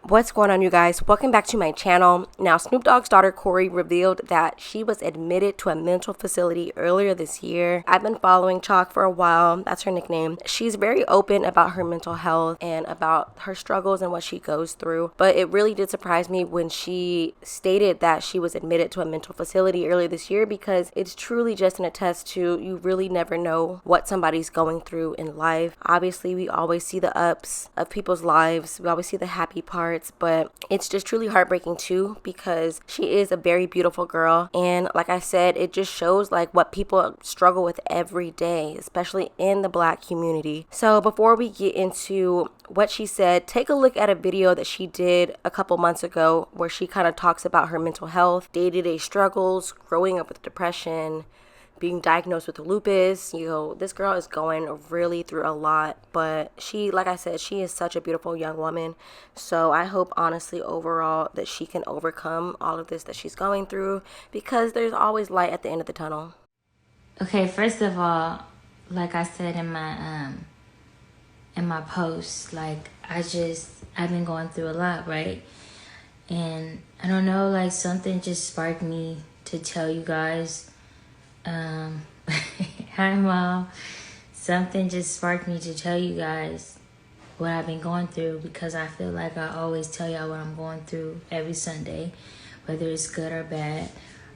What's going on, you guys? Welcome back to my channel. Now, Snoop Dogg's daughter Cori revealed that she was admitted to a mental facility earlier this year. I've been following Choc for a while. That's her nickname. She's very open about her mental health and about her struggles and what she goes through. But it really did surprise me when she stated that she was admitted to a mental facility earlier this year, because it's truly just an attest to you really never know what somebody's going through in life. Obviously, we always see the ups of people's lives. We always see the happy parts, but it's just truly heartbreaking too, because she is a very beautiful girl, and like I said, it just shows like what people struggle with every day, especially in the Black community. So before we get into what she said, take a look at a video that she did a couple months ago where she kind of talks about her mental health, day-to-day struggles, growing up with depression, being diagnosed with lupus. This girl is going really through a lot, but she, like I said, she is such a beautiful young woman. So I hope honestly overall that she can overcome all of this that she's going through, because there's always light at the end of the tunnel. Okay, first of all, like I said in my post, like I've been going through a lot, right? And I don't know, like something just sparked me to tell you guys. Hi Mom. Something just sparked me to tell you guys what I've been going through, because I feel like I always tell y'all what I'm going through every Sunday, whether it's good or bad.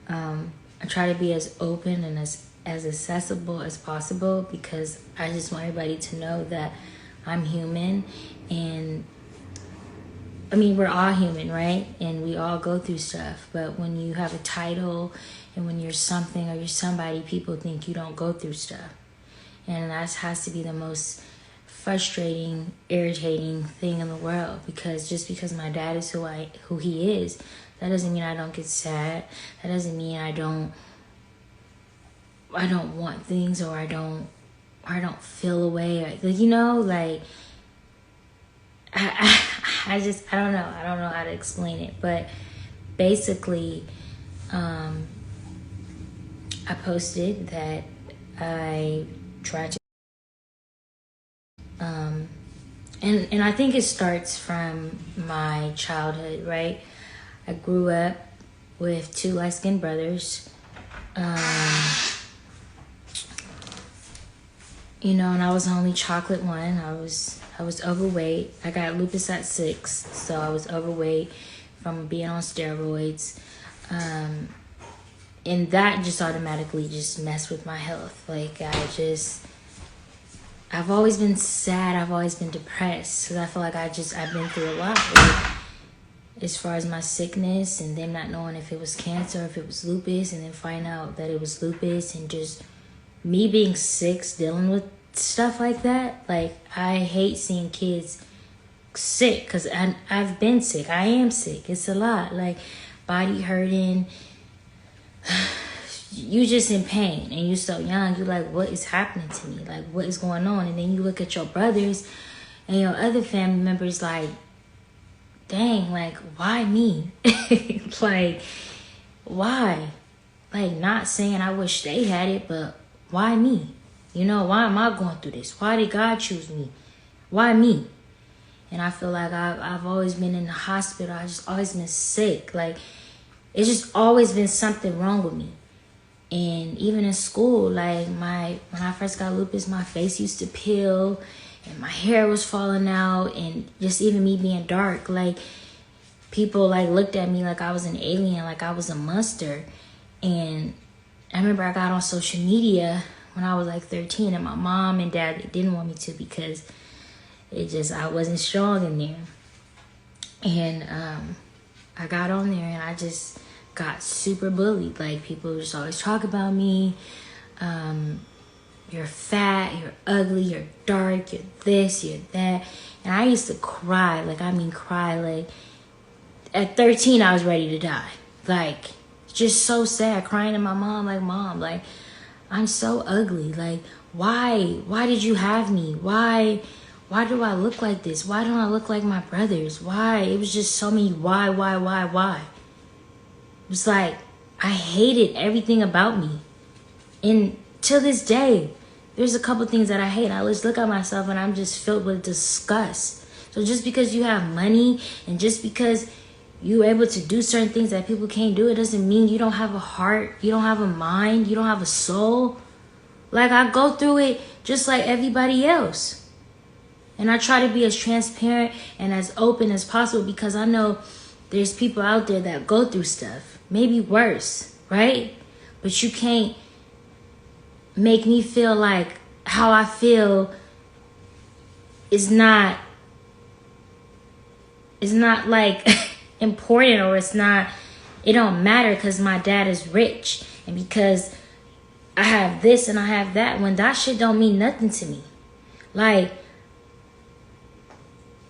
I try to be as open and as accessible as possible, because I just want everybody to know that I'm human, and I mean, we're all human, right? And we all go through stuff. But when you have a title and when you're something or you're somebody, people think you don't go through stuff. And that has to be the most frustrating, irritating thing in the world. Because just because my dad is who he is, that doesn't mean I don't get sad. That doesn't mean I don't want things, or I don't feel away. I don't know. I don't know how to explain it. But basically, I posted that I tried to, and I think it starts from my childhood, right? I grew up with two light-skinned brothers, and I was the only chocolate one. I was overweight. I got lupus at 6, so I was overweight from being on steroids. And that just automatically just messed with my health. Like, I've always been sad. I've always been depressed, because I feel like I've been through a lot. Like, as far as my sickness, and them not knowing if it was cancer or if it was lupus, and then find out that it was lupus, and just me being sick, dealing with stuff like that. Like, I hate seeing kids sick, because I've been sick. I am sick. It's a lot. Like, body hurting. You just in pain, and you're so young. You're like, what is happening to me? Like, what is going on? And then you look at your brothers and your other family members, like, dang, like, why me? Like, why? Like, not saying I wish they had it, but why me? Why am I going through this? Why did God choose me? Why me? And I feel like I've always been in the hospital. I just always been sick. Like, it's just always been something wrong with me. And even in school, like, when I first got lupus, my face used to peel, and my hair was falling out, and just even me being dark, like, people like looked at me like I was an alien, like I was a monster. And I remember I got on social media when I was like 13, and my mom and dad, they didn't want me to, because I wasn't strong in there. And I got on there, and I just got super bullied. Like, people just always talk about me. You're fat, you're ugly, you're dark, you're this, you're that. And I used to cry. Like, at 13, I was ready to die. Like, just so sad, crying to my mom, like, Mom, like, I'm so ugly. Like, why did you have me? Why do I look like this? Why don't I look like my brothers? Why? It was just so many why? It was like, I hated everything about me. And to this day, there's a couple things that I hate. I just look at myself and I'm just filled with disgust, So just because you have money and just because you're able to do certain things that people can't do, it doesn't mean you don't have a heart, you don't have a mind, you don't have a soul. Like, I go through it just like everybody else. And I try to be as transparent and as open as possible because I know there's people out there that go through stuff, maybe worse, right? But you can't make me feel like how I feel is not like important, or it don't matter because my dad is rich and because I have this and I have that, when that shit don't mean nothing to me. Like,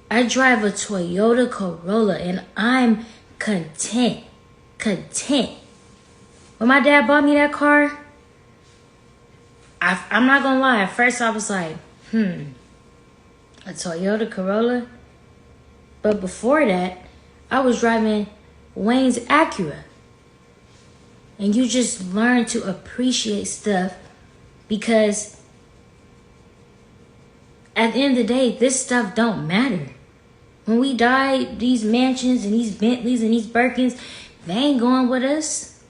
I drive a Toyota Corolla and I'm content. When my dad bought me that car, I'm not gonna lie, at first I was like, a Toyota Corolla? But before that, I was driving Wayne's Acura. And you just learn to appreciate stuff because at the end of the day, this stuff don't matter. When we die, these mansions and these Bentleys and these Birkins, they ain't going with us.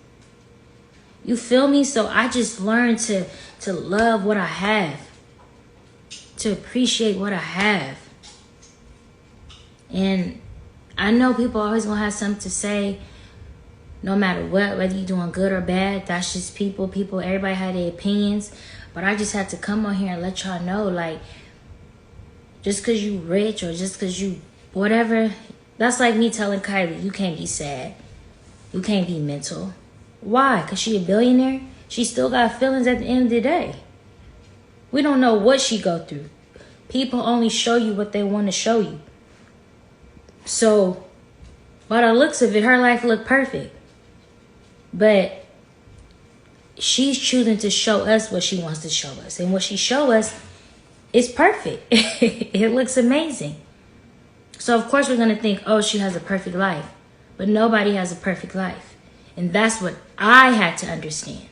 You feel me? So I just learned to love what I have, to appreciate what I have. And I know people always gonna have something to say, no matter what, whether you're doing good or bad. That's just people, everybody had their opinions. But I just had to come on here and let y'all know, like, just because you rich or just because you whatever, that's like me telling Kylie, you can't be sad. You can't be mental. Why? Because she a billionaire? She still got feelings at the end of the day. We don't know what she go through. People only show you what they want to show you. So, by the looks of it, her life looked perfect. But she's choosing to show us what she wants to show us. And what she show us is perfect. It looks amazing. So, of course, we're going to think, oh, she has a perfect life. But nobody has a perfect life. And that's what I had to understand.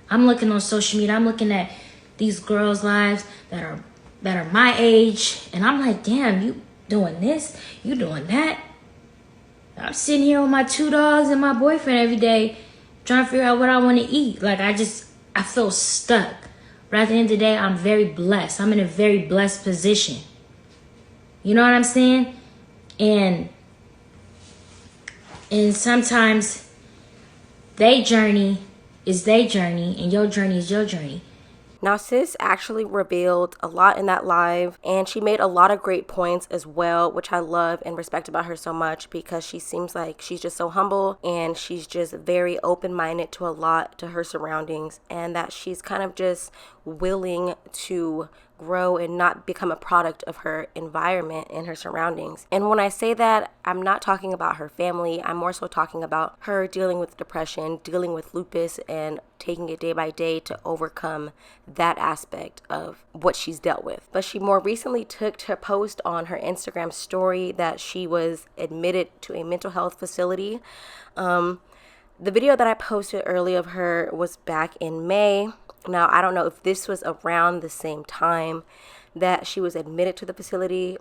I'm looking on social media. I'm looking at these girls' lives that are my age. And I'm like, damn, you doing this? You doing that? I'm sitting here with my 2 dogs and my boyfriend every day trying to figure out what I want to eat. Like, I feel stuck. But at the end of the day, I'm very blessed. I'm in a very blessed position. You know what I'm saying? And sometimes their journey is their journey and your journey is your journey. Now, sis actually revealed a lot in that live, and she made a lot of great points as well, which I love and respect about her so much because she seems like she's just so humble and she's just very open-minded to a lot, to her surroundings, and that she's kind of just willing to grow and not become a product of her environment and her surroundings. And when I say that, I'm not talking about her family. I'm more so talking about her dealing with depression, dealing with lupus, and taking it day by day to overcome that aspect of what she's dealt with. But she more recently took to post on her Instagram story that she was admitted to a mental health facility. The video that I posted earlier of her was back in May. Now, I don't know if this was around the same time that she was admitted to the facility.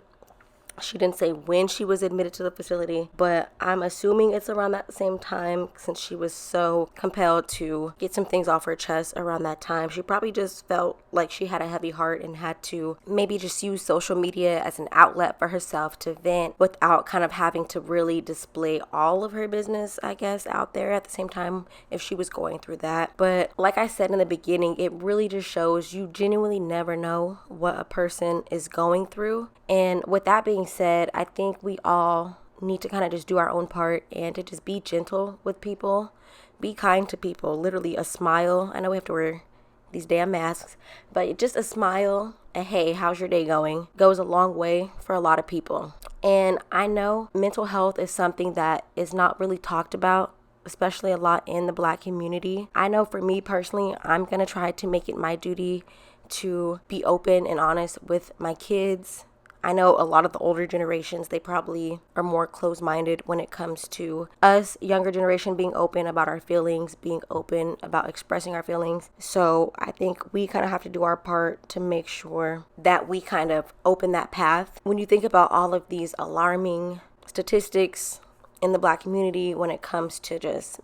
She didn't say when she was admitted to the facility, but I'm assuming it's around that same time since she was so compelled to get some things off her chest around that time. She probably just felt like she had a heavy heart and had to maybe just use social media as an outlet for herself to vent without kind of having to really display all of her business, I guess, out there at the same time if she was going through that. But like I said in the beginning, it really just shows you genuinely never know what a person is going through. And with that being said, I think we all need to kind of just do our own part and to just be gentle with people, be kind to people. Literally a smile. I know we have to wear these damn masks, but just a smile and hey, how's your day going goes a long way for a lot of people. And I know mental health is something that is not really talked about, especially a lot in the Black community. I know for me personally, I'm going to try to make it my duty to be open and honest with my kids. I know a lot of the older generations, they probably are more closed-minded when it comes to us, younger generation, being open about our feelings, being open about expressing our feelings. So I think we kind of have to do our part to make sure that we kind of open that path. When you think about all of these alarming statistics in the Black community when it comes to just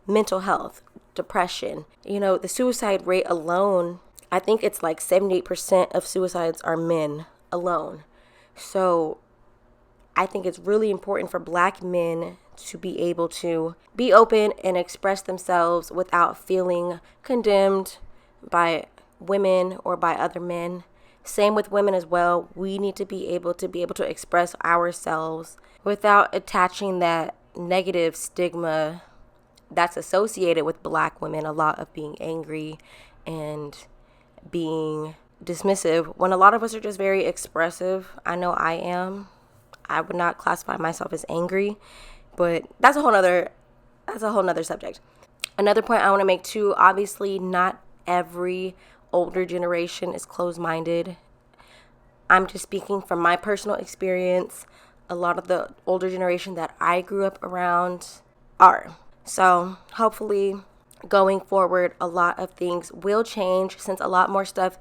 mental health, depression, the suicide rate alone, I think it's like 78% of suicides are men alone. So I think it's really important for Black men to be able to be open and express themselves without feeling condemned by women or by other men. Same with women as well. We need to be able to express ourselves without attaching that negative stigma that's associated with Black women, a lot of being angry and being dismissive, when a lot of us are just very expressive. I know I am. I would not classify myself as angry, but that's a whole nother subject. Another point I want to make too, obviously not every older generation is closed-minded. I'm just speaking from my personal experience. A lot of the older generation that I grew up around are. So hopefully going forward, a lot of things will change since a lot more stuff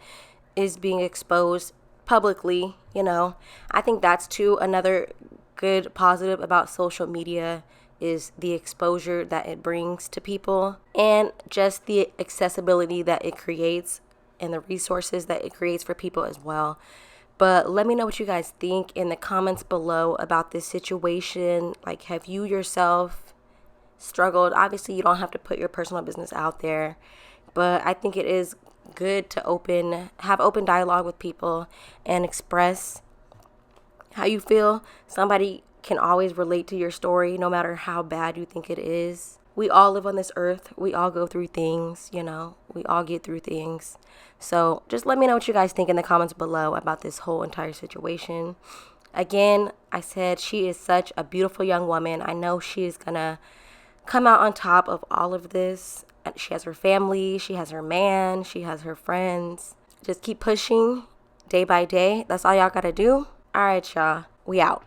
is being exposed publicly. I think that's too another good positive about social media is the exposure that it brings to people and just the accessibility that it creates and the resources that it creates for people as well. But let me know what you guys think in the comments below about this situation. Like, have you yourself struggled? Obviously, you don't have to put your personal business out there, but I think it is good to have open dialogue with people and express how you feel. Somebody can always relate to your story, no matter how bad you think it is. We all live on this earth. We all go through things, we all get through things. So just let me know what you guys think in the comments below about this whole entire situation. Again, I said she is such a beautiful young woman. I know she is gonna come out on top of all of this. She has her family, she has her man, she has her friends. Just keep pushing day by day. That's all y'all gotta do. All right, y'all. We out.